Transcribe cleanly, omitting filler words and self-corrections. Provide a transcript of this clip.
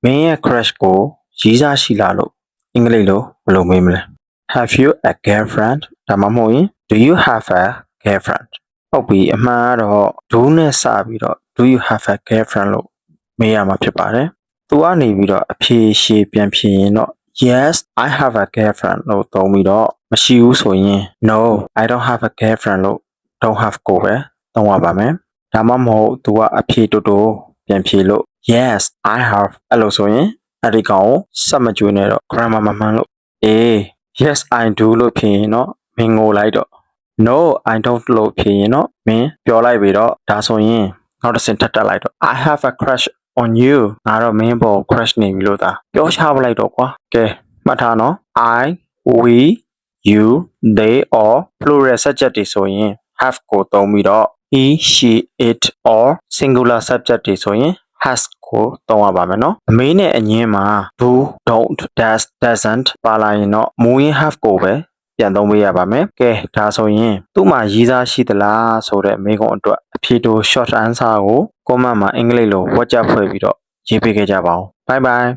မင်းရဲ့ crush ကိုရေးစားရှိလားလို့အင်္ဂလိပ်လိုဘယ်လိုမေးမလဲ Have you a girlfriend ဒါမှမဟုတ်ရင် Do you have a girlfriend ဟုတ်ပြီအမှန်ကတော့ do နဲ့စပြီးတော့ Do you have a girlfriend လို့မေးရမှာဖြစ်ပါတယ်သူကနေပြီးတော့အဖြေရှည်ပြန်ဖြေရင်တော့ Yes I have a girlfriend လို့သုံးပြီးတော့မရှိဘူးဆိုရင် No I don't have a girlfriend လို့ don't have ကိုပဲသုံးရပါမယ်ဒါမှမဟုတ်သူကအဖြေတူတူပြန်ဖြေလို့ Yes I have အဲ့လိုဆိုရင်အဲ့ဒီကောင်ကိုစက်မကျွေးနဲ့တော့ grammar မမှန်လို့Yes I do လို့ဖြေရင်တော့မင်းငိုလိုက်တော့ No I don't လို့ဖြေရင်တော့မင်းပြောလိုက်ပြီတော့ဒါဆိုရင်နောက်တစ်ဆင့်ထပ်တက်လိုက်တော့ I have a crush on you ငါတော့မင်းပေါ် crush နေပြီလို့သာပြောချပလိုက်တော့ကွာကဲမှတ်ထားနော် I we you they or plural subject တွေဆိုရင် have ကိုသုံးပြီးတော့ he she it or singular subject တွေဆိုရင် has ကိုသုံးရပါမယ်နော်အမေးနဲ့အငင်းမှာ do don't does doesn't ပါလာရင်တော့မူရင်း have ကိုပဲပြန်သုံးပေးရပါမယ်ကဲဒါဆိုရင်သူ့မှာရေးစားရှိသလားဆိုတဲ့မေးခွန်းအတွက်အဖြေတူ short answer ကို comment မှာအင်္ဂလိပ်လိုဝတ်ကြဖွဲ့ပြီးတော့ရေးပေးခဲ့ကြပါဦး bye bye